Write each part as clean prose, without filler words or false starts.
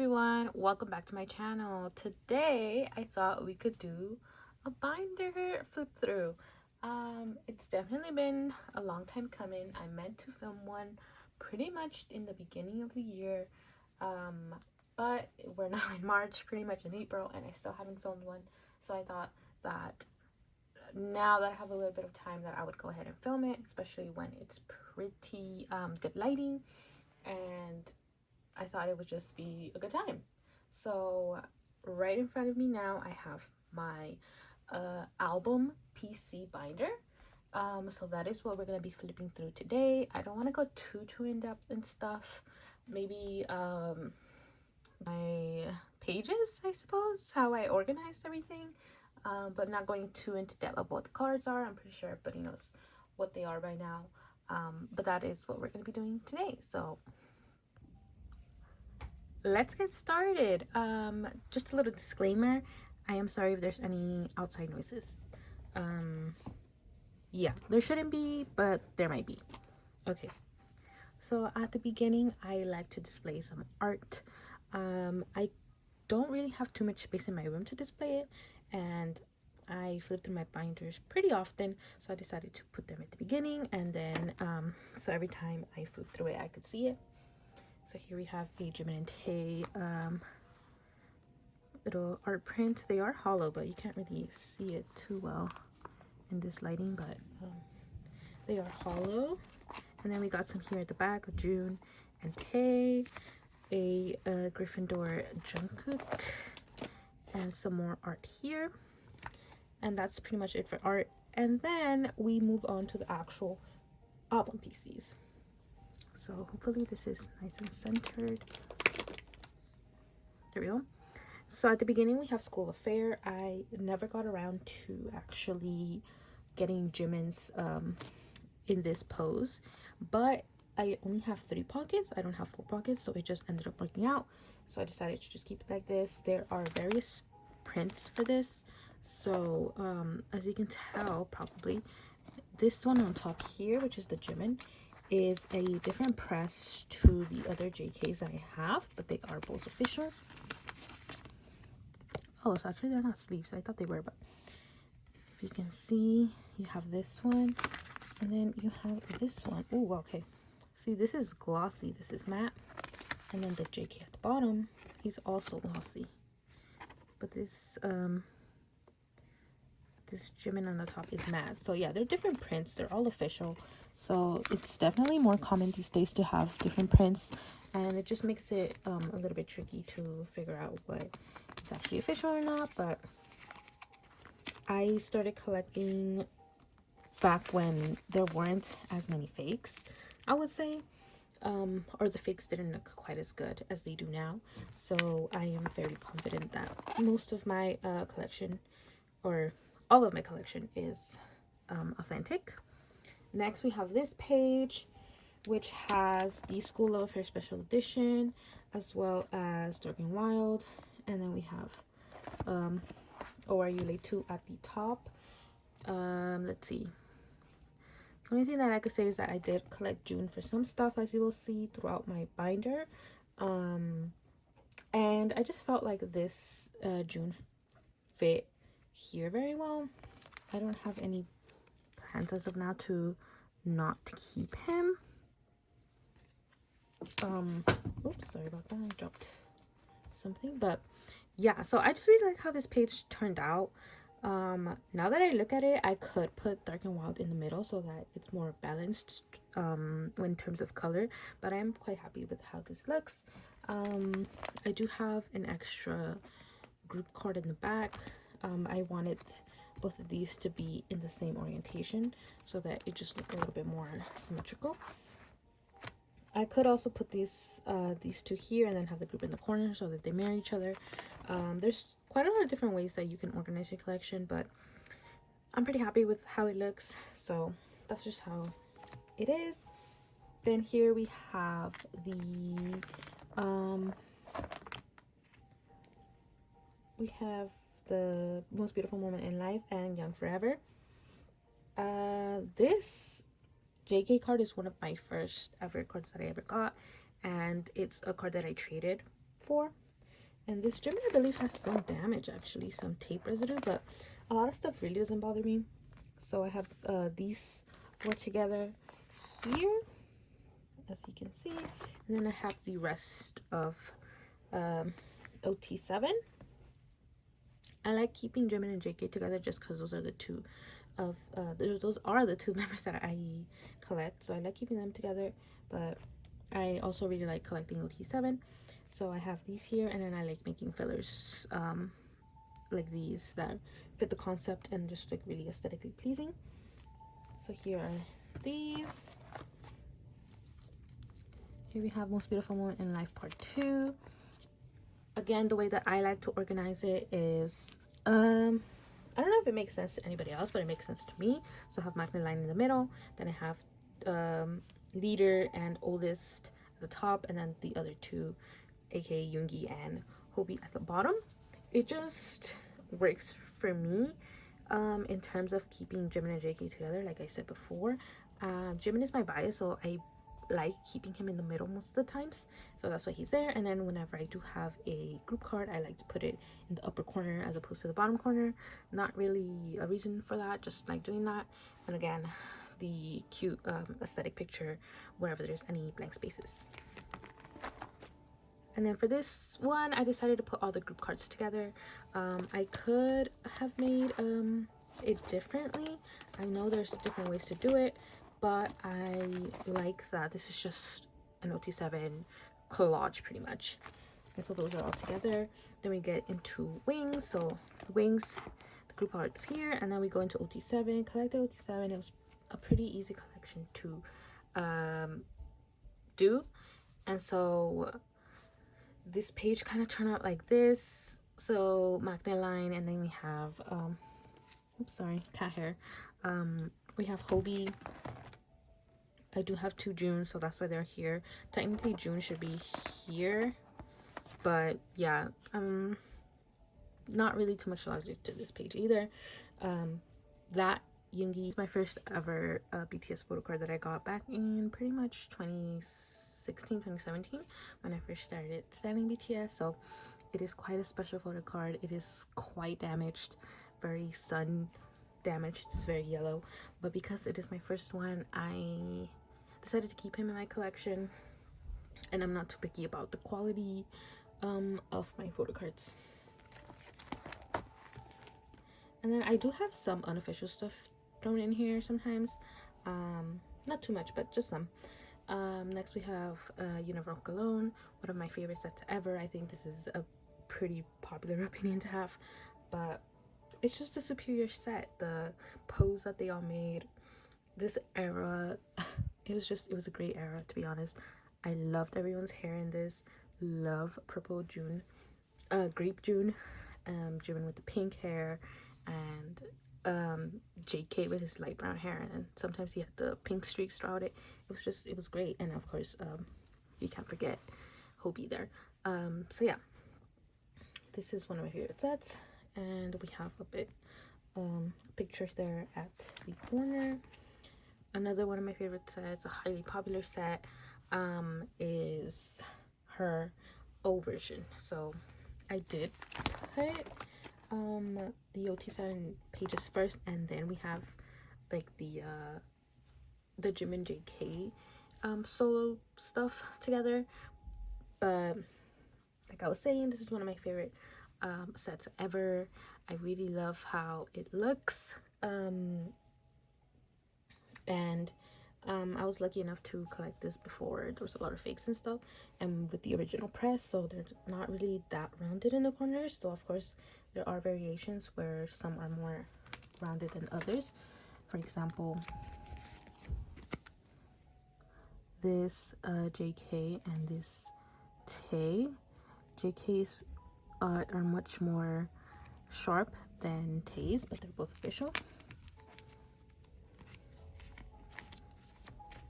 everyone, welcome back to my channel. Today I thought we could do a binder flip through. It's definitely been a long time coming. I meant to film one pretty much in the beginning of the year, but we're now in March, pretty much in April, and I still haven't filmed one. So I thought that now that I have a little bit of time that I would go ahead and film it, especially when it's pretty good lighting, and I thought it would just be a good time. So right in front of me now I have my album PC binder. So that is what we're going to be flipping through today. I don't want to go too in-depth and stuff. Maybe my pages, I suppose, how I organized everything, but not going too into depth of what the cards are. I'm pretty sure everybody knows what they are by now, but that is what we're going to be doing today. So let's get started. Just a little disclaimer, I am sorry if there's any outside noises. Yeah, there shouldn't be, but there might be. Okay, so at the beginning I like to display some art. I don't really have too much space in my room to display it, and I flip through my binders pretty often, so I decided to put them at the beginning, and then so every time I flip through it I could see it. So here we have a Jimin and Tae little art print. They are hollow, but you can't really see it too well in this lighting, but they are hollow. And then we got some here at the back of June and Tae, a Gryffindor Jungkook, and some more art here. And that's pretty much it for art. And then we move on to the actual album PCs. So hopefully this is nice and centered. There we go. So at the beginning we have School Affair. I never got around to actually getting Jimin's in this pose, but I only have 3 pockets. I don't have 4 pockets, so it just ended up working out. So I decided to just keep it like this. There are various prints for this. So as you can tell, probably this one on top here, which is the Jimin, is a different press to the other JKs that I have, but they are both official. Oh, so actually they're not sleeves. I thought they were, but if you can see, you have this one, and then you have this one. Oh, okay. See, this is glossy. This is matte, and then the JK at the bottom, he's also glossy. But this Jimin on the top is matte. So yeah, they're different prints. They're all official. So it's definitely more common these days to have different prints, and it just makes it a little bit tricky to figure out what is actually official or not. But I started collecting back when there weren't as many fakes, I would say, or the fakes didn't look quite as good as they do now. So I am very confident that most of my collection, or all of my collection, is authentic. Next we have this page, which has the School of Affair special edition, as well as Dark and Wild, and then we have Oh Are You Late Too at the top. Let's see. The only thing that I could say is that I did collect June for some stuff, as you will see throughout my binder, and I just felt like this June fit here very well. I don't have any plans as of now to not keep him. Oops, sorry about that, I dropped something. But yeah, so I just really like how this page turned out. Now that I look at it, I could put Dark and Wild in the middle so that it's more balanced in terms of color, but I am quite happy with how this looks. I do have an extra group card in the back. I wanted both of these to be in the same orientation so that it just looked a little bit more symmetrical. I could also put these 2 here and then have the group in the corner so that they mirror each other. There's quite a lot of different ways that you can organize your collection, but I'm pretty happy with how it looks, so that's just how it is. Then here we have the Most Beautiful Moment in Life and Young Forever. This JK card is one of my first ever cards that I ever got, and it's a card that I traded for. And this Jimin, I believe, has some damage, actually, some tape residue, but a lot of stuff really doesn't bother me. So I have these 4 together here, as you can see, and then I have the rest of OT7. I like keeping Jimin and JK together just because those are the two of those are the 2 members that I collect, so I like keeping them together. But I also really like collecting OT7, so I have these here, and then I like making fillers like these that fit the concept and just like really aesthetically pleasing. So here are these. Here we have Most Beautiful Moment in Life Part 2. Again, the way that I like to organize it is, I don't know if it makes sense to anybody else, but it makes sense to me. So I have Magnet Line in the middle, then I have leader and oldest at the top, and then the other 2, aka Yoongi and Hobi, at the bottom. It just works for me in terms of keeping Jimin and JK together. Like I said before, Jimin is my bias, so I like keeping him in the middle most of the times, so that's why he's there. And then whenever I do have a group card, I like to put it in the upper corner as opposed to the bottom corner. Not really a reason for that, just like doing that. And again, the cute aesthetic picture wherever there's any blank spaces. And then for this one, I decided to put all the group cards together. I could have made it differently. I know there's different ways to do it, but I like that this is just an OT7 collage pretty much. And so those are all together. Then we get into wings. So the wings, the group art's here, and then we go into OT7. Collected OT7. It was a pretty easy collection to do. And so this page kind of turned out like this. So magnet line, and then we have oops, sorry, cat hair. We have Hobi. I do have 2 June, so that's why they're here. Technically June should be here, but yeah, not really too much logic to this page either. That Yoongi is my first ever BTS photo card that I got back in pretty much 2016, 2017 when I first started studying BTS. So it is quite a special photo card. It is quite damaged, very sun damaged. It's very yellow, but because it is my first one, I decided to keep him in my collection, and I'm not too picky about the quality of my photo cards. And then I do have some unofficial stuff thrown in here sometimes, not too much, but just some. Next we have Universal Cologne, one of my favorite sets ever. I think this is a pretty popular opinion to have, but it's just a superior set. The pose that they all made, this era, it was a great era, to be honest. I loved everyone's hair in this. Love purple June, grape June, Jimin with the pink hair, and JK with his light brown hair, and sometimes he had the pink streaks throughout it. It was great. And of course, you can't forget Hobi there. So yeah, this is one of my favorite sets. And we have a bit pictures there at the corner. Another one of my favorite sets, a highly popular set, is her O version. So I did put the OT7 pages first, and then we have like the Jimin JK solo stuff together. But like I was saying, this is one of my favorite sets ever. I really love how it looks, and I was lucky enough to collect this before there was a lot of fakes and stuff, and with the original press, so they're not really that rounded in the corners. So of course there are variations where some are more rounded than others. For example, this JK and this Tae. JK's are much more sharp than Tae's, but they're both official.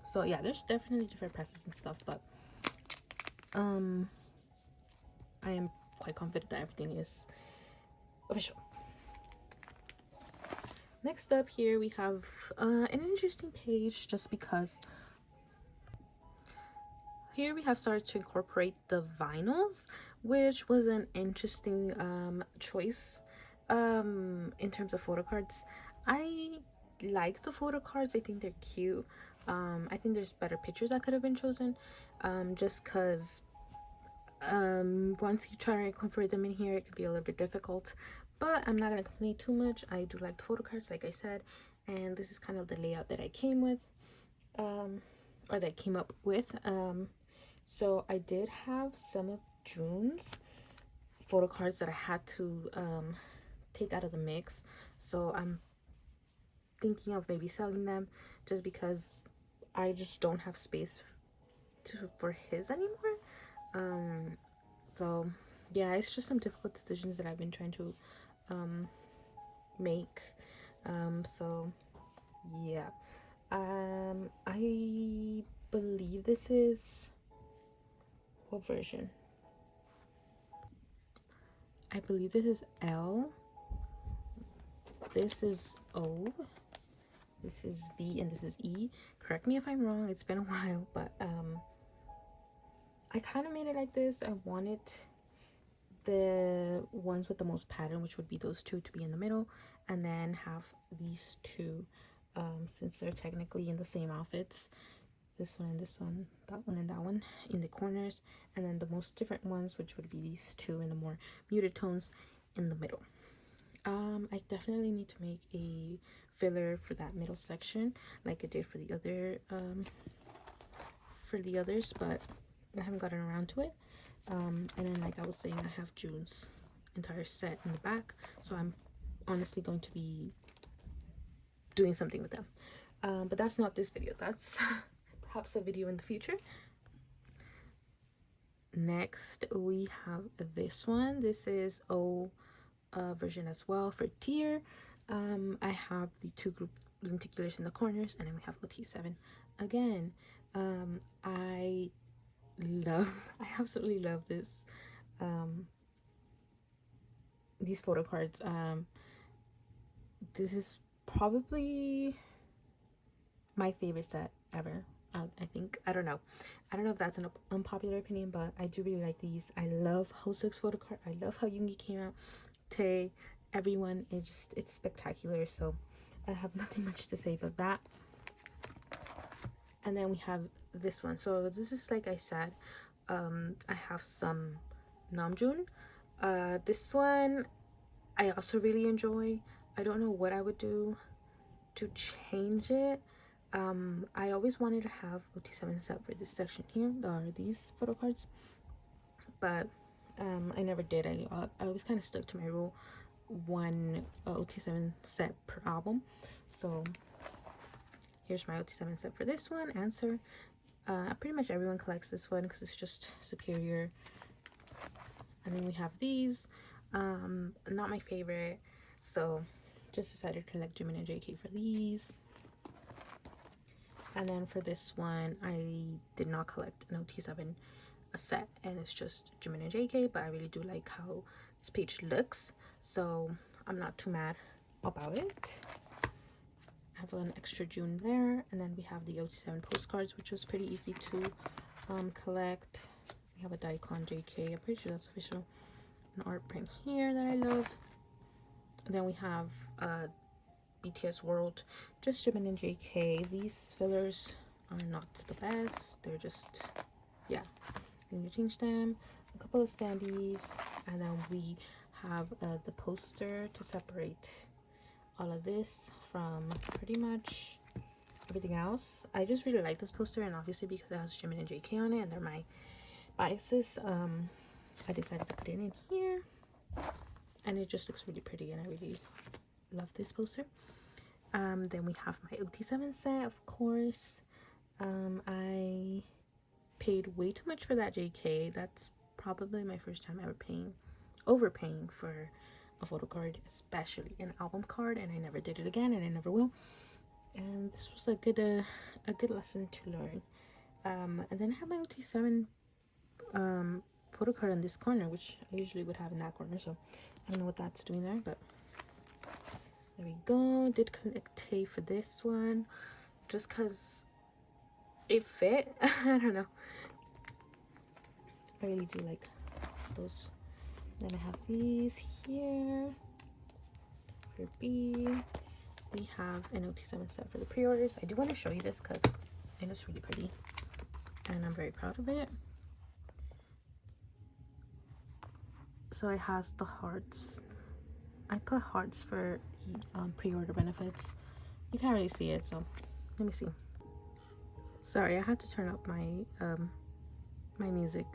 So yeah, there's definitely different presses and stuff, but I am quite confident that everything is official. Next up here we have an interesting page, just because here we have started to incorporate the vinyls, which was an interesting choice in terms of photo cards. I like the photo cards. I think they're cute. I think there's better pictures that could have been chosen, just because once you try to incorporate them in here, it could be a little bit difficult, but I'm not gonna complain too much. I do like the photo cards, like I said, and this is kind of the layout that I came with, or that came up with. So I did have some of June's photo cards that I had to take out of the mix, so I'm thinking of maybe selling them, just because I just don't have space for his anymore. So yeah, it's just some difficult decisions that I've been trying to make. So yeah, I believe this is, what version? I believe this is L, this is O, this is V, and this is E. Correct me if I'm wrong, it's been a while, but I kind of made it like this. I wanted the ones with the most pattern, which would be those two, to be in the middle, and then have these two, since they're technically in the same outfits, this one and this one, that one and that one, in the corners, and then the most different ones, which would be these two in the more muted tones, in the middle. I definitely need to make a filler for that middle section, like I did for the other others, but I haven't gotten around to it. And then, like I was saying, I have June's entire set in the back, so I'm honestly going to be doing something with them, but that's not this video. That's perhaps a video in the future. Next we have this one. This is O version as well for tier. I have the two group lenticulars in the corners, and then we have OT7 again. I absolutely love this, these photo cards. This is probably my favorite set ever. I think, I don't know if that's an unpopular opinion, but I do really like these. I love Hoseok's photo card. I love how Yoongi came out, Tae, everyone. It's spectacular. So I have nothing much to say about that. And then we have this one. So this is, like I said, I have some Namjoon. This one I also really enjoy. I don't know what I would do to change it. I always wanted to have OT7 set for this section here, or these photo cards, but I never did. I always kind of stuck to my rule, one OT7 set per album. So here's my OT7 set for this one. Answer. Pretty much everyone collects this one because it's just superior. And then we have these, not my favorite, so just decided to collect Jimin and JK for these. And then for this one, I did not collect an OT7 set, and it's just Jimin and JK, but I really do like how this page looks, so I'm not too mad about it. I have an extra June there, and then we have the OT7 postcards, which was pretty easy to collect. We have a Daikon JK, I'm pretty sure that's official. An art print here that I love. And then we have BTS World, just Jimin and JK. These fillers are not the best. They're just, yeah, I need to change them. A couple of standees, and then we have the poster to separate all of this from pretty much everything else. I just really like this poster, and obviously because it has Jimin and JK on it, and they're my biases, I decided to put it in here, and it just looks really pretty, and I really love this poster. Then we have my OT7 set, of course. I paid way too much for that JK. That's probably my first time ever overpaying for a photo card, especially an album card, and I never did it again, and I never will. And this was a good lesson to learn. And then I have my OT7 photo card in this corner, which I usually would have in that corner, so I don't know what that's doing there, but there we go. Did collect Tae for this one just because it fit. I don't know, I really do like those. Then I have these here for B. We have an OT7 set for the pre-orders. I do want to show you this because it is really pretty and I'm very proud of it. So it has the hearts. I put hearts for the pre-order benefits. You can't really see it, so let me see. Sorry, I had to turn up my my music.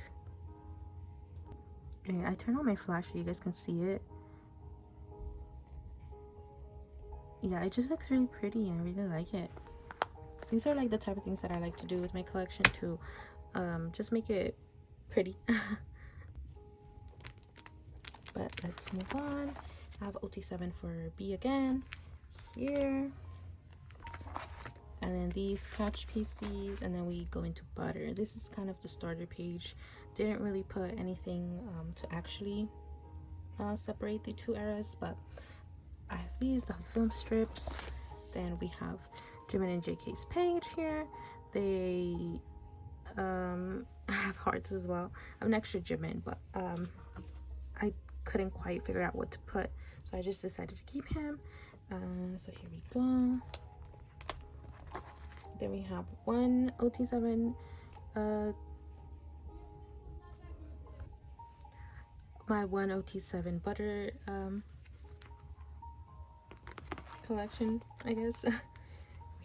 Okay, I turned on my flash so you guys can see it. Yeah, it just looks really pretty. I really like it. These are like the type of things that I like to do with my collection to just make it pretty. But let's move on. I have OT7 for B again here, and then these catch pieces, and then we go into butter. This is kind of the starter page. Didn't really put anything to actually separate the two eras, but I have these, the film strips. Then we have Jimin and JK's page here. They have hearts as well. I'm an extra Jimin, but I couldn't quite figure out what to put, so I just decided to keep him. So here we go. Then we have one OT7 my one OT7 butter collection, I guess. We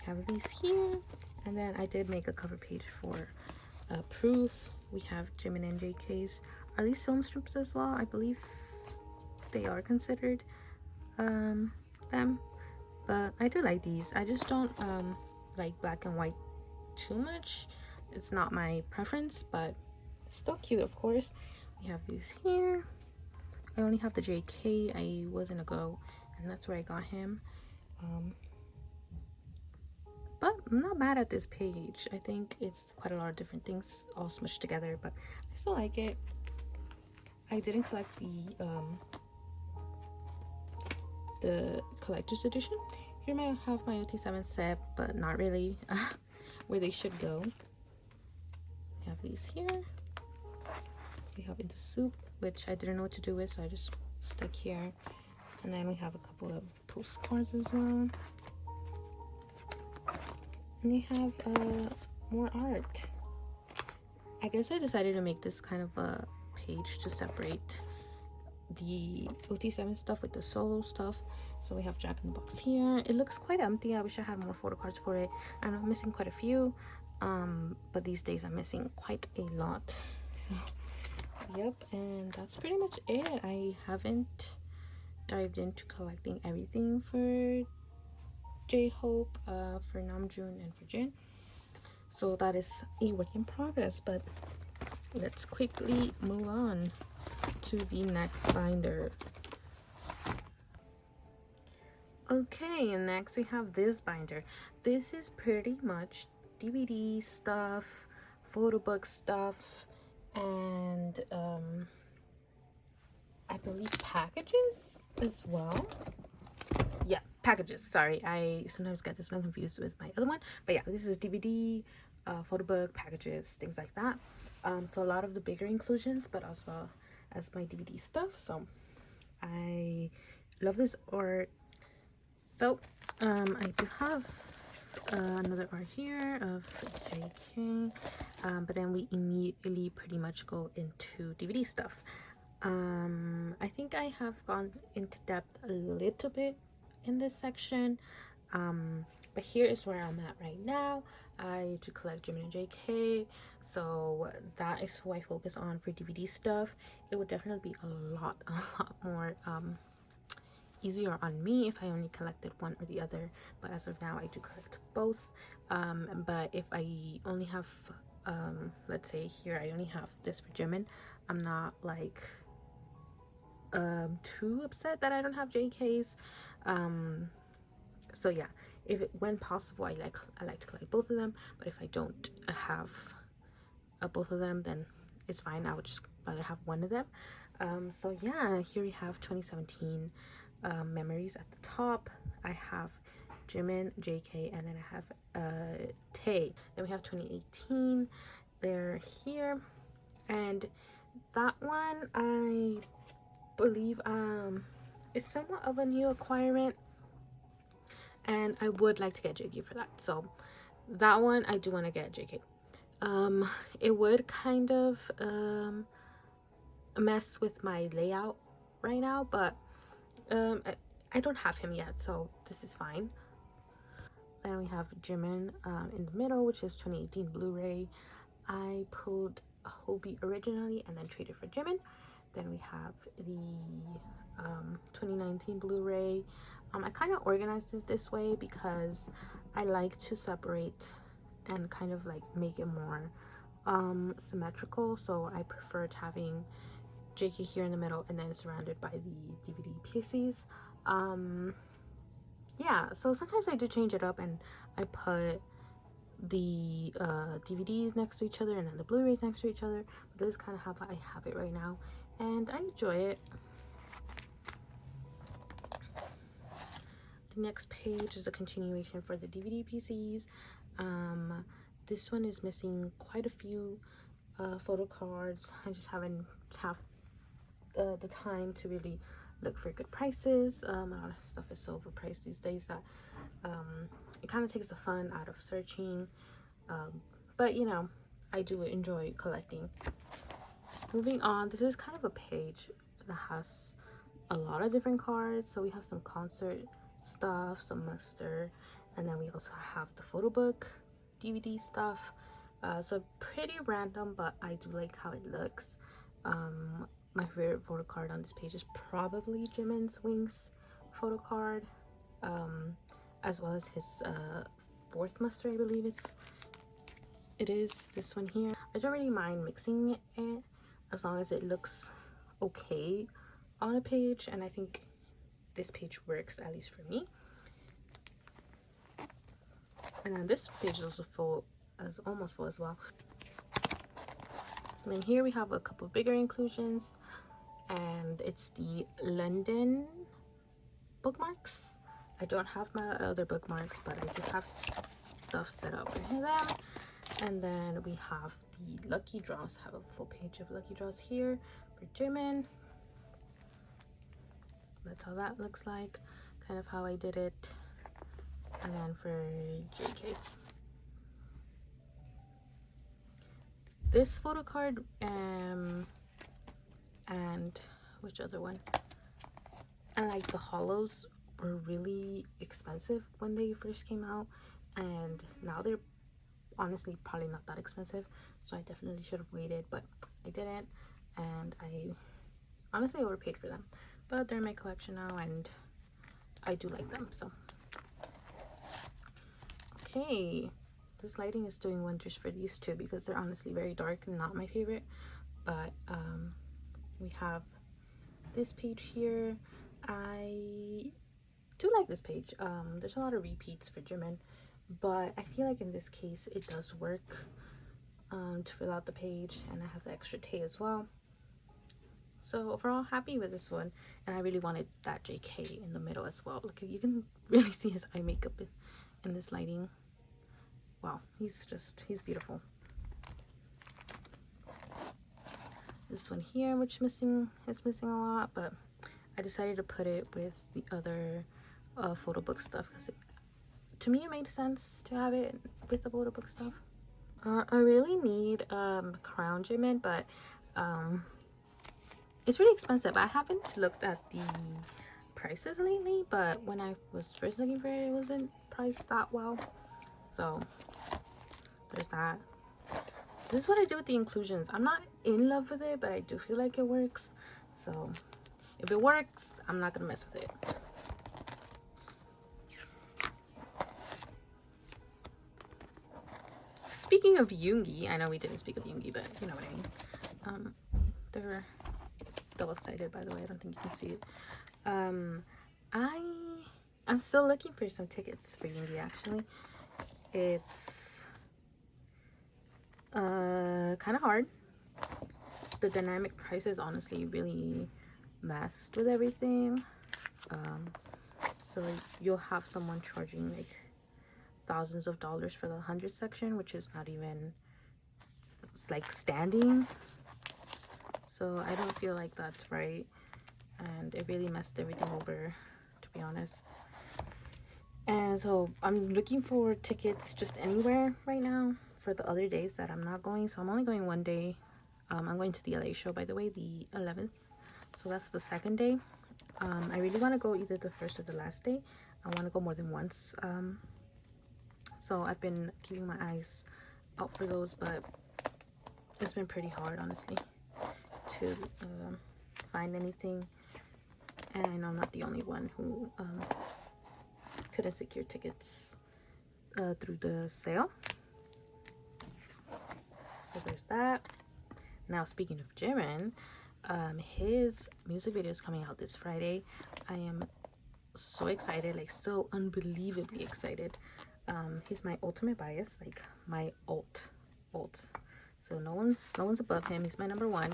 have these here, and then I did make a cover page for proof. We have Jimin and JK's. Are these film strips as well? I believe they are considered them, but I do like these. I just don't like black and white too much. It's not my preference, but still cute, of course. We have these here. I only have the JK. I was in a go, and that's where I got him. But I'm not mad at this page. I think it's quite a lot of different things all smushed together, but I still like it. I didn't collect the collector's edition. Here I have my OT7 set, but not really where they should go. We have these here. We have In the Soup, which I didn't know what to do with, so I just stuck here. And then we have a couple of postcards as well. And they have more art. I guess I decided to make this kind of a page to separate the OT7 stuff with the solo stuff. So we have Jack in the Box here. It looks quite empty. I wish I had more photo cards for it. And I'm missing quite a few, but these days I'm missing quite a lot. So yep, and that's pretty much it. I haven't dived into collecting everything for J-Hope, for Namjoon, and for Jin. So that is a work in progress, but let's quickly move on to the next binder. Okay, and next we have this binder. This is pretty much DVD stuff, photo book stuff, and I believe packages as well. Yeah, packages. Sorry, I sometimes get this one confused with my other one, but yeah, this is DVD, photo book, packages, things like that. So a lot of the bigger inclusions, but also as my DVD stuff. So I love this art. So I do have another art here of JK, but then we immediately pretty much go into DVD stuff. I think I have gone into depth a little bit in this section, but here is where I'm at right now. I do collect Jimin and JK, so that is who I focus on for DVD stuff. It would definitely be a lot more easier on me if I only collected one or the other, but as of now I do collect both. But if I only have let's say here I only have this for Jimin, I'm not like too upset that I don't have JK's. So yeah, if it, when possible, I like to collect both of them, but if I don't have both of them, then it's fine. I would just rather have one of them. So yeah, here we have 2017 memories at the top. I have Jimin, JK, and then I have Tae. Then we have 2018. They're here, and That one I believe is somewhat of a new acquirement, and I would like to get JK for that. So that one I do want to get JK. It would kind of mess with my layout right now, but I don't have him yet, so this is fine. Then we have Jimin in the middle, which is 2018 Blu-ray. I pulled a Hobie originally and then traded for Jimin. Then we have the 2019 Blu-ray. I kind of organized this way because I like to separate and kind of like make it more symmetrical. So I preferred having JK here in the middle and then surrounded by the DVD PCs. Yeah, so sometimes I do change it up and I put the DVDs next to each other and then the Blu-rays next to each other. But this is kind of how I have it right now, and I enjoy it. The next page is a continuation for the DVD PCs. This one is missing quite a few photo cards. I just haven't have the time to really look for good prices. A lot of stuff is so overpriced these days that it kind of takes the fun out of searching, but you know, I do enjoy collecting. Moving on, this is kind of a page that has a lot of different cards. So we have some concert stuff, some muster, and then we also have the photo book DVD stuff. So pretty random, but I do like how it looks. My favorite photo card on this page is probably Jimin's Wings photo card, as well as his fourth muster, I believe it is this one here. I don't really mind mixing it as long as it looks okay on a page, and I think this page works, at least for me. And then this page is also full, almost full as well. And then here we have a couple bigger inclusions, and it's the London bookmarks. I don't have my other bookmarks, but I do have stuff set up for them. And then we have the lucky draws. I have a full page of lucky draws here for Jimin. That's how that looks like, kind of how I did it. And then for JK, this photo card, and which other one? And like the hollows were really expensive when they first came out, and now they're honestly probably not that expensive, so I definitely should have waited, but I didn't, and I honestly overpaid for them, but they're in my collection now and I do like them. So okay, this lighting is doing wonders for these two because they're honestly very dark and not my favorite. But we have this page here. I do like this page. There's a lot of repeats for Jimin, but I feel like in this case it does work to fill out the page, and I have the extra tay as well. So overall, happy with this one, and I really wanted that JK in the middle as well. Look, you can really see his eye makeup in this lighting. Wow, he's beautiful. This one here, which is missing a lot, but I decided to put it with the other photo book stuff because to me it made sense to have it with the photo book stuff. I really need Crown Jimin, but it's really expensive. I haven't looked at the prices lately, but when I was first looking for it, it wasn't priced that well. So there's that. This is what I do with the inclusions. I'm not in love with it, but I do feel like it works. So if it works, I'm not gonna mess with it. Speaking of Yoongi, I know we didn't speak of Yoongi, but you know what I mean. They're double-sided, by the way. I don't think you can see it. I'm still looking for some tickets for Yoongi, actually. It's kind of hard. The dynamic prices honestly really messed with everything. So you'll have someone charging like thousands of dollars for the 100 section, which is not even, it's like standing. so I don't feel like that's right, and it really messed everything over, to be honest. And so I'm looking for tickets just anywhere right now for the other days that I'm not going. So I'm only going one day. I'm going to the LA show, by the way, the 11th. So that's the second day. I really want to go either the first or the last day. I want to go more than once. So I've been keeping my eyes out for those, but it's been pretty hard, honestly, to find anything. And I know I'm not the only one who couldn't secure tickets through the sale. So there's that. Now, speaking of Jimin, his music video is coming out this Friday. I am so excited, like so unbelievably excited. He's my ultimate bias, like my ult. So no one's above him. He's my number one.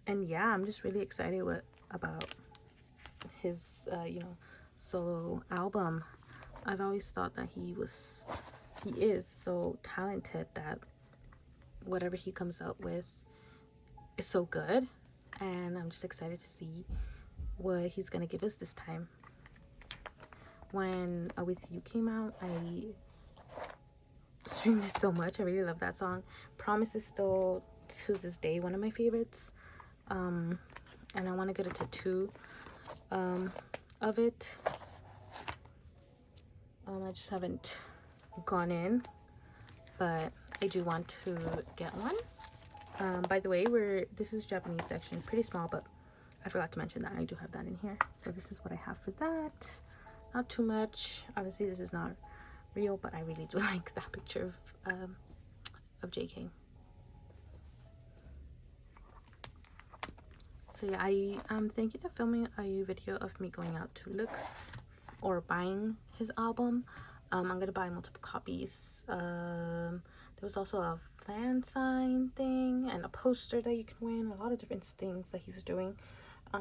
And yeah, I'm just really excited about his solo album. I've always thought that he is so talented that whatever he comes out with is so good, and I'm just excited to see what he's gonna give us this time. When With You came out, I streamed it so much. I really love that song. Promise is still to this day one of my favorites, and I want to get a tattoo of it. I just haven't gone in, but I do want to get one. By the way, this is Japanese section, pretty small, but I forgot to mention that I do have that in here. So this is what I have for that. Not too much. Obviously this is not real, but I really do like that picture of JK. So yeah, I'm thinking of filming a video of me going out to look or buying his album. I'm gonna buy multiple copies. There was also a fan sign thing and a poster that you can win. A lot of different things that he's doing.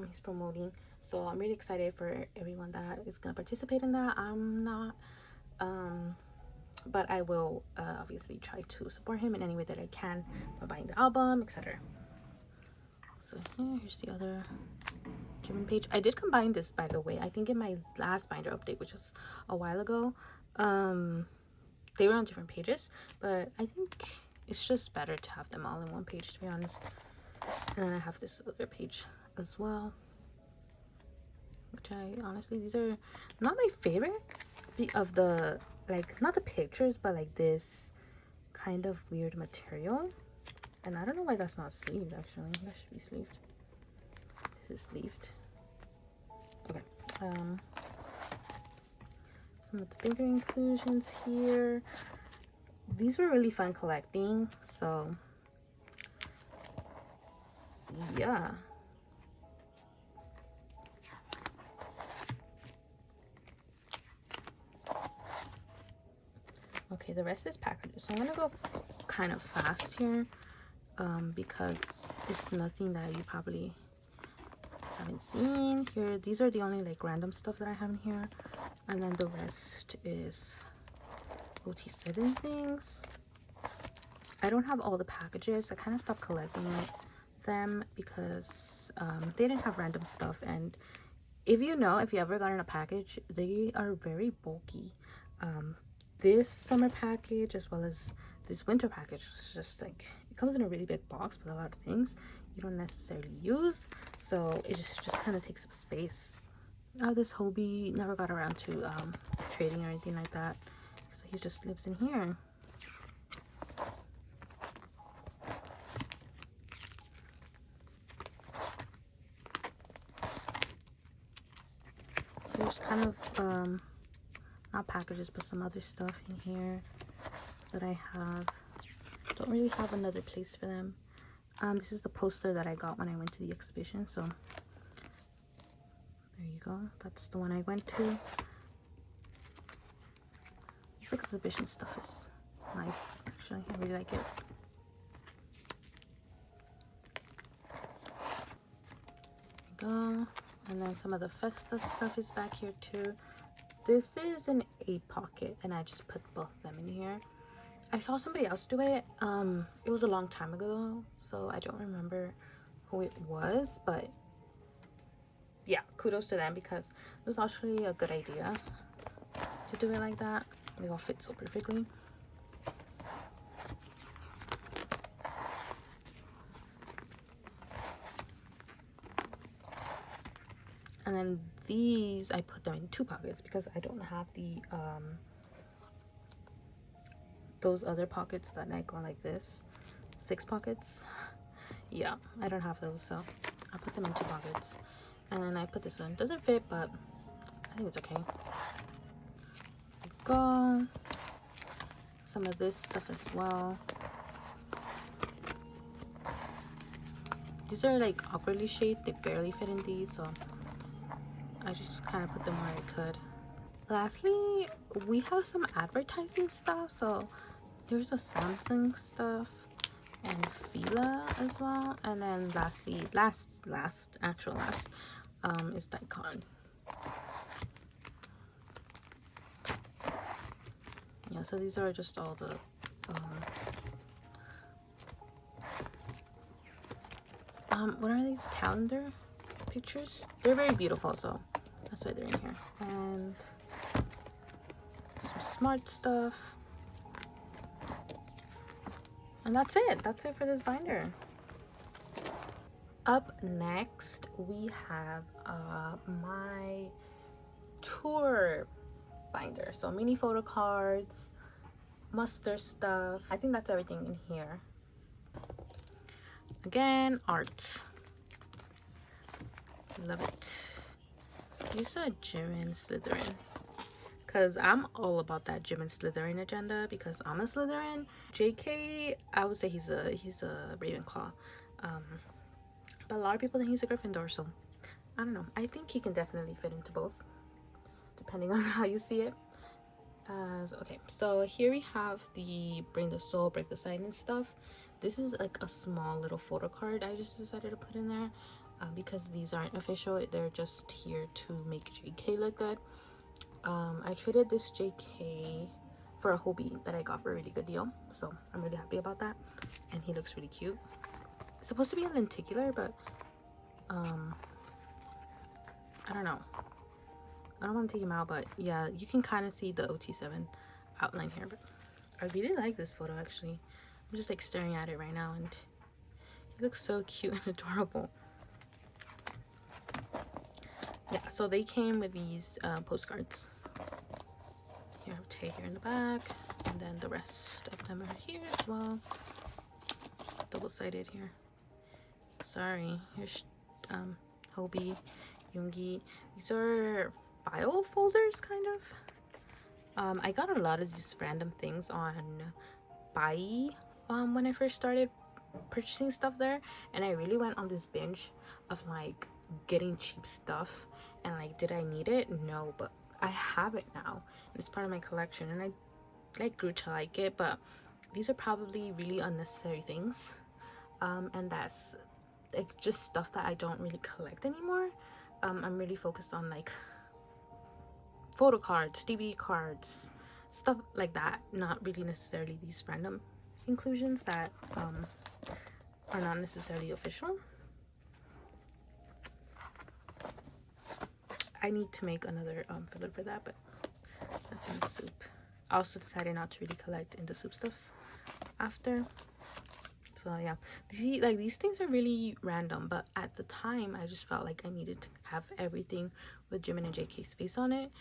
He's promoting. So I'm really excited for everyone that is gonna participate in that. I'm not, but I will obviously try to support him in any way that I can by buying the album, etc. So here's the other Jimin page. I did combine this, by the way. I think in my last binder update, which was a while ago, they were on different pages, but I think it's just better to have them all in one page, to be honest. And then I have this other page as well, which honestly, these are not my favorite of the, like, not the pictures, but like this kind of weird material. And I don't know why that's not sleeved, actually. That should be sleeved. This is sleeved. Okay. Some of the bigger inclusions here. These were really fun collecting, so yeah. Okay, the rest is packages. So I'm gonna go kind of fast here, because it's nothing that you probably haven't seen here. These are the only like random stuff that I have in here, and then the rest is OT7 things. I don't have all the packages. I kind of stopped collecting them because they didn't have random stuff, and if you ever gotten a package, they are very bulky. This summer package as well as this winter package is just like, it comes in a really big box with a lot of things you don't necessarily use, so it just kind of takes up space. This Hobie never got around to trading or anything like that, so he just lives in here. There's kind of not packages, but some other stuff in here that I have. Don't really have another place for them. This is the poster that I got when I went to the exhibition, so there you go. That's the one I went to. This exhibition stuff is nice, actually. I really like it. There you go. And then some of the Festa stuff is back here too. This is an 8 pocket, and I just put both of them in here. I saw somebody else do it. It was a long time ago, so I don't remember who it was, but yeah, kudos to them because it was actually a good idea to do it like that. They all fit so perfectly. And then these, I put them in 2 pockets because I don't have the those other pockets that might go like this, 6 pockets. Yeah, I don't have those, so I put them in 2 pockets. And then I put this one. Doesn't fit, but I think it's okay. Go. Some of this stuff as well. These are like awkwardly shaped. They barely fit in these, so I just kind of put them where I could. Lastly, we have some advertising stuff. So there's a Samsung stuff and Fila as well. And then lastly, last is Daikon. Yeah, so these are just all the what are these, calendar pictures? They're very beautiful, so that's why they're in here. And some smart stuff. And that's it for this binder. Up next we have my tour binder. So mini photo cards, muster stuff. I think that's everything in here. Again, art. Love it. Here's a Jimin Slytherin, because I'm all about that Jimin Slytherin agenda because I'm a Slytherin. JK, I would say he's a Ravenclaw, but a lot of people think he's a Gryffindor, so I don't know. I think he can definitely fit into both depending on how you see it. Okay, so here we have the bring the soul, break the silence stuff. This is like a small little photo card I just decided to put in there because these aren't official. They're just here to make JK look good. I traded this JK for a Hobie that I got for a really good deal, so I'm really happy about that, and he looks really cute. It's supposed to be a lenticular, but I don't know. I don't want to take him out, but yeah, you can kind of see the OT7 outline here. But I really like this photo, actually. I'm just like staring at it right now, and he looks so cute and adorable. Yeah, so they came with these postcards. Here, I'll take here in the back, and then the rest of them are here as well. Double-sided here. Sorry. Here's Hobie, Yoongi. These are file folders, kind of. I got a lot of these random things on Bai when I first started purchasing stuff there, and I really went on this binge of like getting cheap stuff, and like, did I need it? No, but I have it now. It's part of my collection, and I like grew to like it, but these are probably really unnecessary things, and that's like just stuff that I don't really collect anymore. I'm really focused on like photo cards, DVD cards, stuff like that, not really necessarily these random inclusions that are not necessarily official. I need to make another filler for that, but that's in the soup. I also decided not to really collect in the soup stuff after. So yeah, these things are really random, but at the time I just felt like I needed to have everything with Jimin and JK's face on it.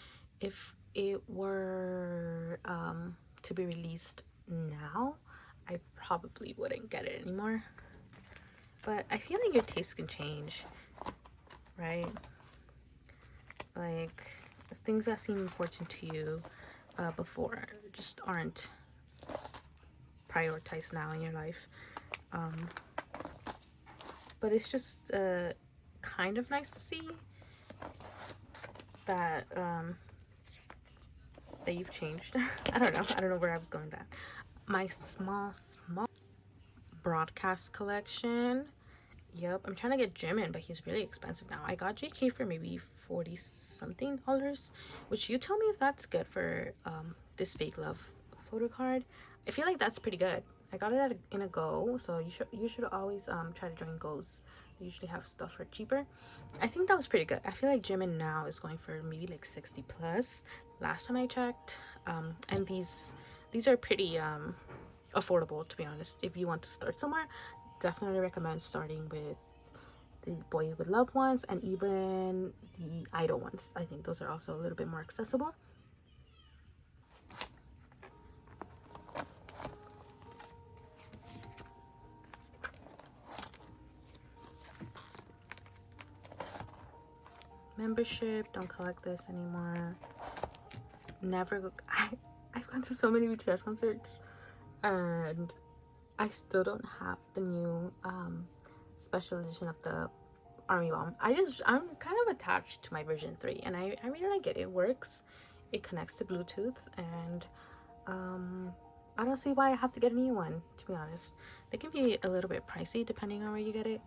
If it were to be released now, I probably wouldn't get it anymore. But I feel like your taste can change, right? Like things that seem important to you before just aren't prioritized now in your life. But it's just kind of nice to see that that you've changed. I don't know where I was going with that. My small broadcast collection. Yep, I'm trying to get Jimin, but he's really expensive now. I got JK for maybe $40 something, which you tell me if that's good for this fake love photo card. I feel like that's pretty good. I got it in a go, so you should always try to join goes. They usually have stuff for cheaper. I think that was pretty good. I feel like Jimin now is going for maybe like 60 plus last time I checked. And these are pretty affordable, to be honest. If you want to start somewhere, definitely recommend starting with the Boy with Loved Ones and even the Idol ones. I think those are also a little bit more accessible. Membership, don't collect this anymore. Never go. I've gone to so many BTS concerts and I still don't have the new special edition of the Army Bomb. I'm kind of attached to my version 3 and I really like it. It works, it connects to Bluetooth, and I don't see why I have to get a new one, to be honest. They can be a little bit pricey depending on where you get it,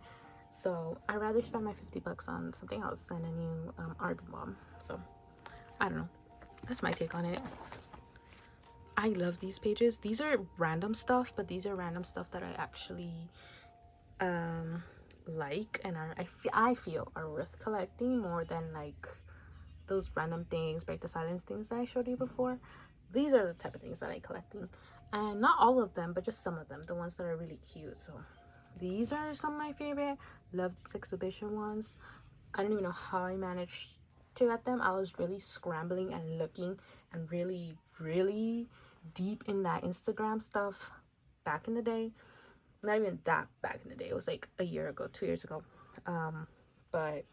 so I'd rather spend my 50 bucks on something else than a new Army Bomb. So I don't know, that's my take on it. I love these pages. These are random stuff, but these are random stuff that I actually like and I feel are worth collecting more than like those random things, break the silence things that I showed you before. These are the type of things that I like collecting, and not all of them, but just some of them, the ones that are really cute. So these are some of my favorite. Love these exhibition ones. I don't even know how I managed to get them. I was really scrambling and looking and really deep in that Instagram stuff back in the day. Not even that back in the day, it was like a year ago, 2 years ago. But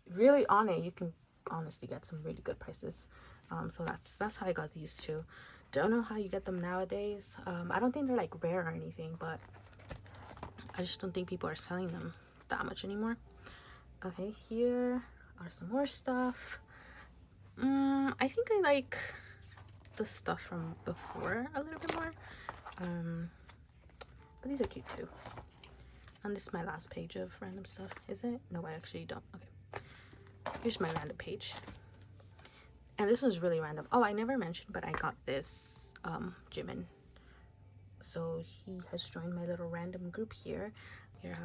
really on it, you can honestly get some really good prices. So that's how I got these two. Don't know how you get them nowadays. I don't think they're like rare or anything, but I just don't think people are selling them that much anymore. Okay, here are some more stuff. I think I like the stuff from before a little bit more, but these are cute too. And this is my last page of random stuff. Is it? No, I actually don't. Okay, here's my random page, and this one's really random. Oh, I never mentioned, but I got this Jimin, so he has joined my little random group here. Here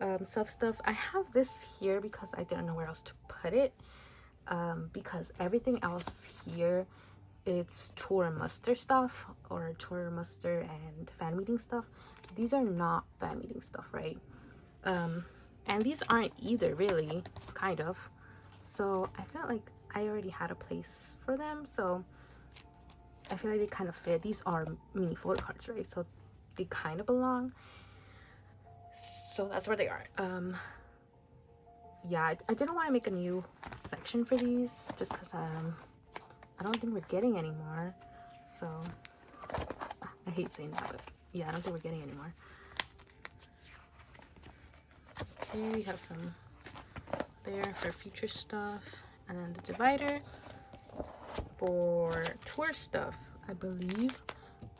I have stuff. I have this here because I didn't know where else to put it, because everything else here, it's TOUR+MUSTER stuff, or TOUR+MUSTER and fan meeting stuff. These are not fan meeting stuff, right? And these aren't either, really, kind of. So I felt like I already had a place for them, so I feel like they kind of fit. These are mini photo cards, right? So they kind of belong. So that's where they are. Yeah, I didn't want to make a new section for these just because I don't think we're getting any more. So I hate saying that, but yeah, I don't think we're getting any more. Okay, we have some there for future stuff, and then the divider for tour stuff. I believe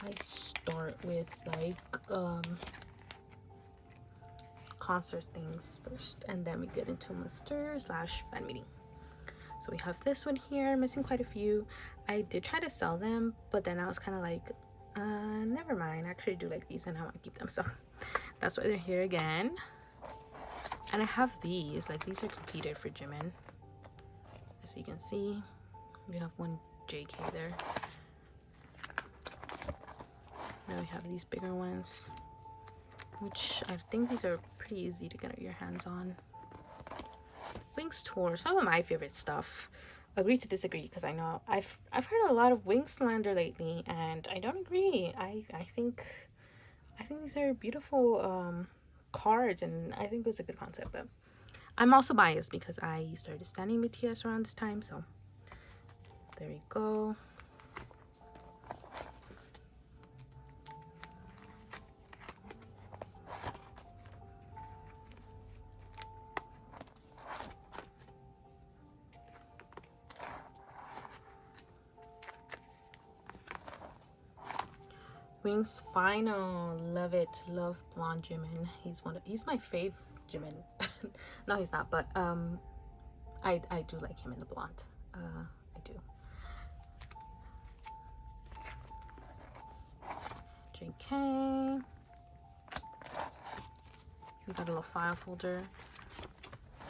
I start with like concert things first, and then we get into muster / fan meeting. So we have this one here, missing quite a few. I did try to sell them, but then I was kind of like, never mind. I actually do like these and I want to keep them, so that's why they're here again. And I have these, like these are completed for Jimin. As you can see, we have one JK there. Now we have these bigger ones, which I think these are pretty easy to get your hands on. Wings tour, some of my favorite stuff. Agree to disagree, because I know I've heard a lot of wing slander lately, and I don't agree. I think these are beautiful cards, and I think it's a good concept. But I'm also biased because I started standing BTS around this time, so there we go. Wings final, love it, love blonde Jimin. He's my fave Jimin. No, he's not, but I do like him in the blonde. I do. JK. We got a little file folder,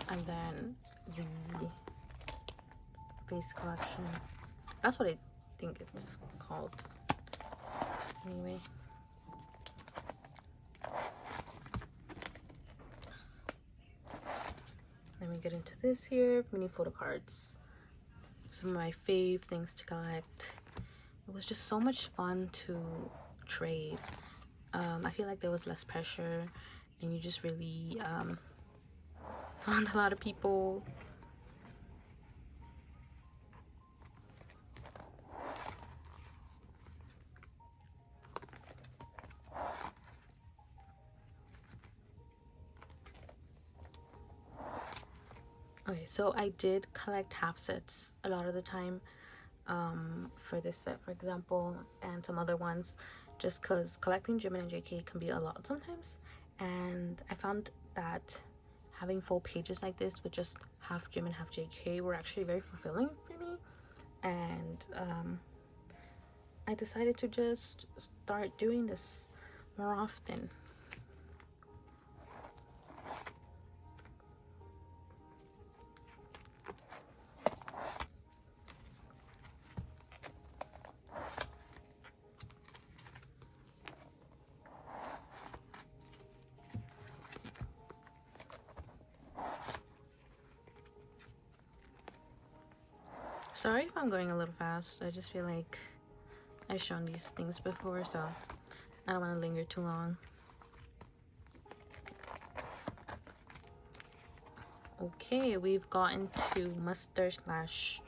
and then the base collection. That's what I think it's called. Anyway. Then we get into this here, mini photo cards. Some of my fave things to collect. It was just so much fun to trade. I feel like there was less pressure, and you just really found a lot of people. Okay, so I did collect half sets a lot of the time for this set, for example, and some other ones, just because collecting Jimin and JK can be a lot sometimes. And I found that having full pages like this with just half Jimin, half JK were actually very fulfilling for me. And I decided to just start doing this more often. Sorry if I'm going a little fast. I just feel like I've shown these things before, so I don't want to linger too long. Okay, we've gotten to muster slash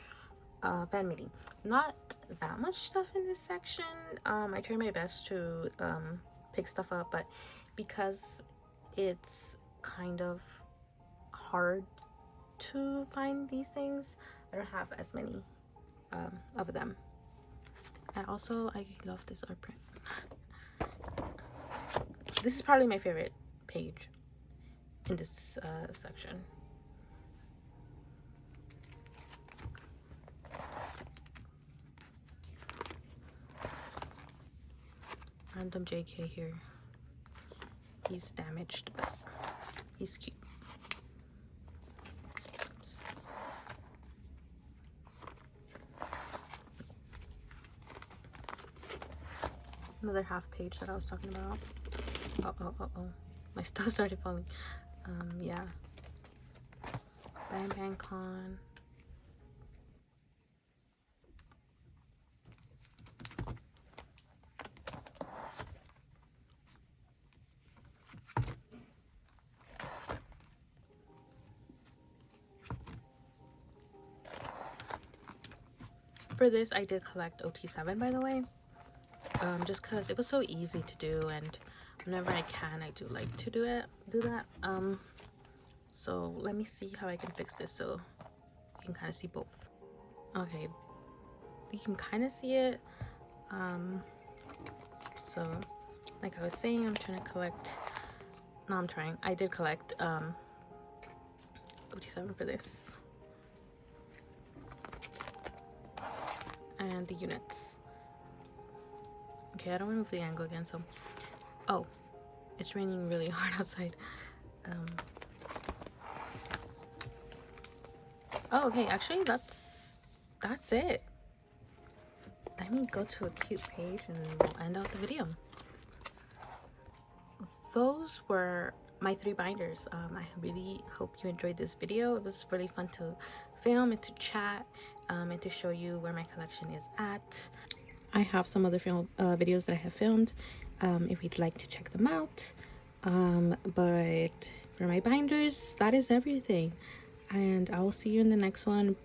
fan meeting. Not that much stuff in this section. I tried my best to pick stuff up, but because it's kind of hard to find these things, I don't have as many of them. And also, I love this art print. This is probably my favorite page in this section. Random JK here. He's damaged, but he's cute. Oops. Another half page that I was talking about. Oh. My stuff started falling. Yeah. Bang Con. For this, I did collect OT7, by the way, just because it was so easy to do, and whenever I can, I do like to do that. So let me see how I can fix this so you can kind of see both. Okay, you can kind of see it. So like I was saying, I'm trying to collect. I did collect OT7 for this. And the units. Okay, I don't want to move the angle again, so oh, it's raining really hard outside. Oh, okay, actually that's it. Let me go to a cute page and we'll end out the video. Those were my 3 binders. I really hope you enjoyed this video. It was really fun to film and to chat, and to show you where my collection is at. I have some other videos that I have filmed if you'd like to check them out, but for my binders, that is everything, and I will see you in the next one.